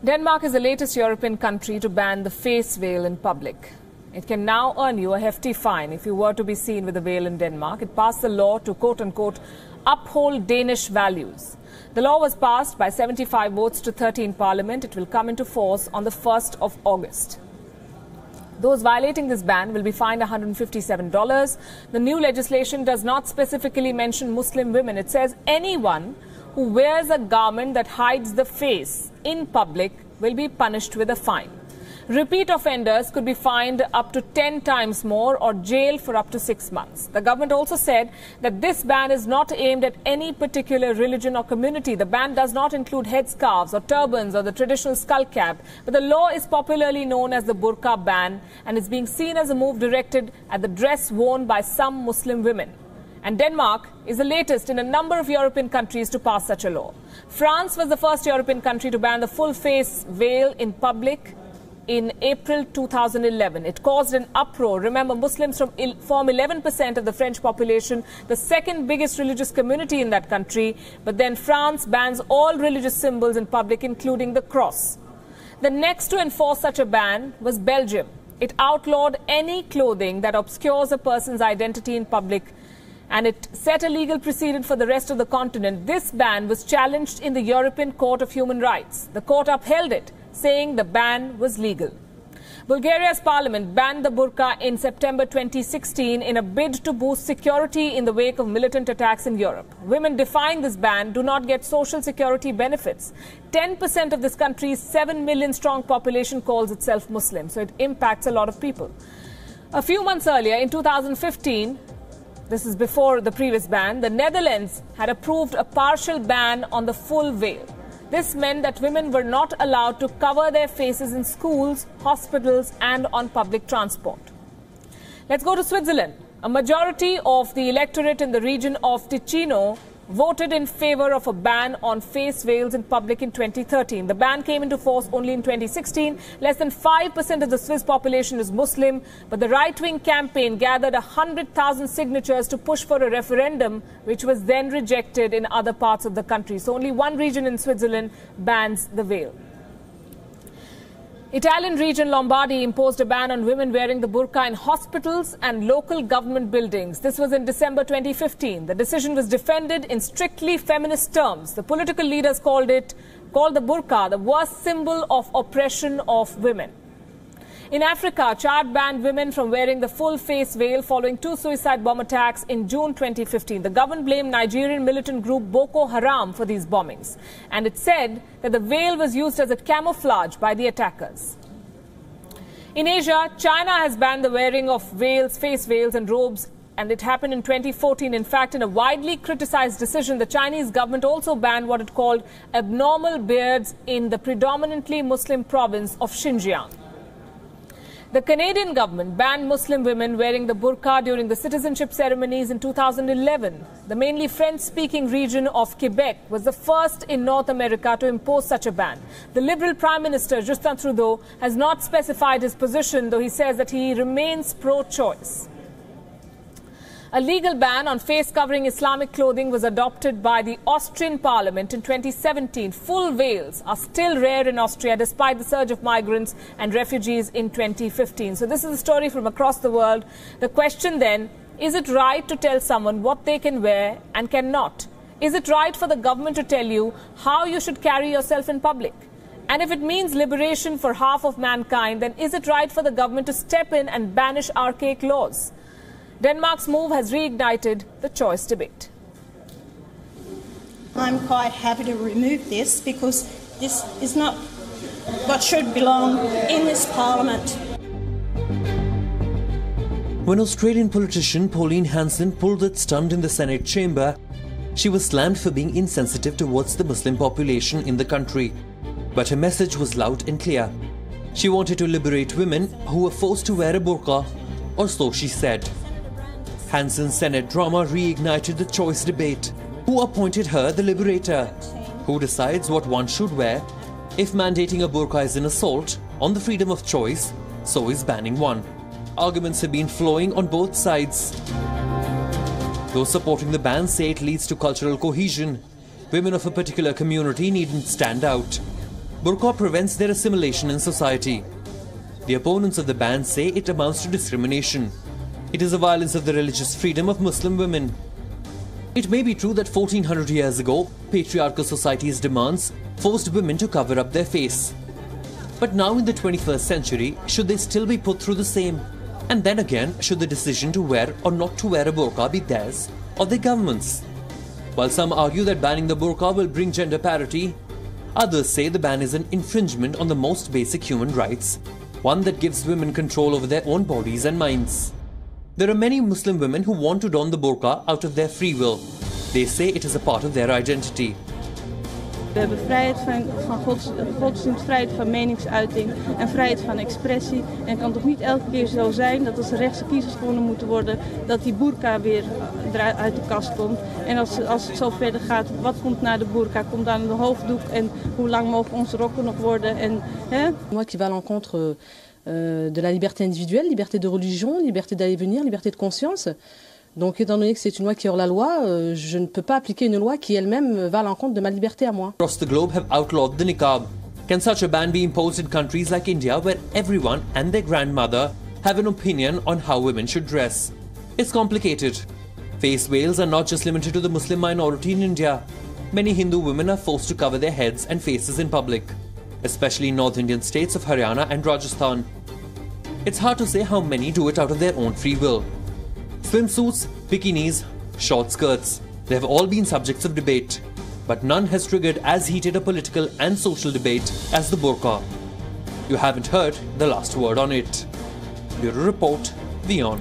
Denmark is the latest European country to ban the face veil in public. It can now earn you a hefty fine if you were to be seen with a veil in Denmark. It passed the law to quote-unquote uphold Danish values. The law was passed by 75 votes to 30 in Parliament. It will come into force on the 1st of August. Those violating this ban will be fined $157. The new legislation does not specifically mention Muslim women. It says anyone who wears a garment that hides the face in public will be punished with a fine. Repeat offenders could be fined up to 10 times more or jail for up to 6 months. The government also said that this ban is not aimed at any particular religion or community. The ban does not include headscarves or turbans or the traditional skull cap, but the law is popularly known as the burqa ban and is being seen as a move directed at the dress worn by some Muslim women. And Denmark is the latest in a number of European countries to pass such a law. France was the first European country to ban the full face veil in public in April 2011. It caused an uproar. Remember, Muslims form 11% of the French population, the second biggest religious community in that country. But then France bans all religious symbols in public, including the cross. The next to enforce such a ban was Belgium. It outlawed any clothing that obscures a person's identity in public, and it set a legal precedent for the rest of the continent. This ban was challenged in the European Court of Human Rights. The court upheld it, saying the ban was legal. Bulgaria's parliament banned the burqa in September 2016 in a bid to boost security in the wake of militant attacks in Europe. Women defying this ban do not get social security benefits. 10% of this country's 7 million strong population calls itself Muslim, so it impacts a lot of people. A few months earlier, in 2015, this is before the previous ban, the Netherlands had approved a partial ban on the full veil. This meant that women were not allowed to cover their faces in schools, hospitals, and on public transport. Let's go to Switzerland. A majority of the electorate in the region of Ticino voted in favor of a ban on face veils in public in 2013. The ban came into force only in 2016. Less than 5% of the Swiss population is Muslim, but the right-wing campaign gathered 100,000 signatures to push for a referendum, which was then rejected in other parts of the country. So only one region in Switzerland bans the veil. Italian region Lombardy imposed a ban on women wearing the burqa in hospitals and local government buildings. This was in December 2015. The decision was defended in strictly feminist terms. The political leaders called the burqa the worst symbol of oppression of women. In Africa, Chad banned women from wearing the full face veil following 2 suicide bomb attacks in June 2015. The government blamed Nigerian militant group Boko Haram for these bombings, and it said that the veil was used as a camouflage by the attackers. In Asia, China has banned the wearing of veils, face veils and robes, and it happened in 2014. In fact, in a widely criticized decision, the Chinese government also banned what it called abnormal beards in the predominantly Muslim province of Xinjiang. The Canadian government banned Muslim women wearing the burqa during the citizenship ceremonies in 2011. The mainly French-speaking region of Quebec was the first in North America to impose such a ban. The Liberal Prime Minister, Justin Trudeau, has not specified his position, though he says that he remains pro-choice. A legal ban on face-covering Islamic clothing was adopted by the Austrian parliament in 2017. Full veils are still rare in Austria despite the surge of migrants and refugees in 2015. So this is a story from across the world. The question then, is it right to tell someone what they can wear and cannot? Is it right for the government to tell you how you should carry yourself in public? And if it means liberation for half of mankind, then is it right for the government to step in and banish archaic laws? Denmark's move has reignited the choice debate. I'm quite happy to remove this because this is not what should belong in this parliament. When Australian politician Pauline Hanson pulled that stunt in the Senate chamber, she was slammed for being insensitive towards the Muslim population in the country. But her message was loud and clear. She wanted to liberate women who were forced to wear a burqa, or so she said. Hanson's Senate drama reignited the choice debate. Who appointed her the liberator? Who decides what one should wear? If mandating a burqa is an assault on the freedom of choice, so is banning one. Arguments have been flowing on both sides. Those supporting the ban say it leads to cultural cohesion. Women of a particular community needn't stand out. burqa prevents their assimilation in society. The opponents of the ban say it amounts to discrimination. It is a violence of the religious freedom of Muslim women. It may be true that 1400 years ago, patriarchal society's demands forced women to cover up their face. But now in the 21st century, should they still be put through the same? And then again, should the decision to wear or not to wear a burqa be theirs or the government's? While some argue that banning the burqa will bring gender parity, others say the ban is an infringement on the most basic human rights, one that gives women control over their own bodies and minds. There are many Muslim women who want to don the burqa out of their free will. They say it is a part of their identity. We hebben vrijheid van godsdienst, vrijheid van meningsuiting en vrijheid van expressie. En het kan toch niet elke keer zo zijn dat als er rechtse kiezers gewonnen moeten worden, dat die burqa weer uit de kast komt. En als het zo verder gaat, wat komt na de burqa? Komt dan de hoofddoek en hoe lang mogen onze rokken nog worden? En, Moi qui va à l'encontre de la liberté individuelle, liberté de religion, liberté d'aller venir, liberté de conscience. Donc, étant donné que c'est une loi qui est hors la loi, je ne peux pas appliquer une loi qui elle-même va à l'encontre de ma liberté à moi. Across the globe have outlawed the niqab. Can such a ban be imposed in countries like India, where everyone and their grandmother have an opinion on how women should dress? It's complicated. Face veils are not just limited to the Muslim minority in India. Many Hindu women are forced to cover their heads and faces in public, especially in North Indian states of Haryana and Rajasthan. It's hard to say how many do it out of their own free will. Swimsuits, bikinis, short skirts, they have all been subjects of debate, but none has triggered as heated a political and social debate as the burqa. You haven't heard the last word on it. Bureau Report, WION.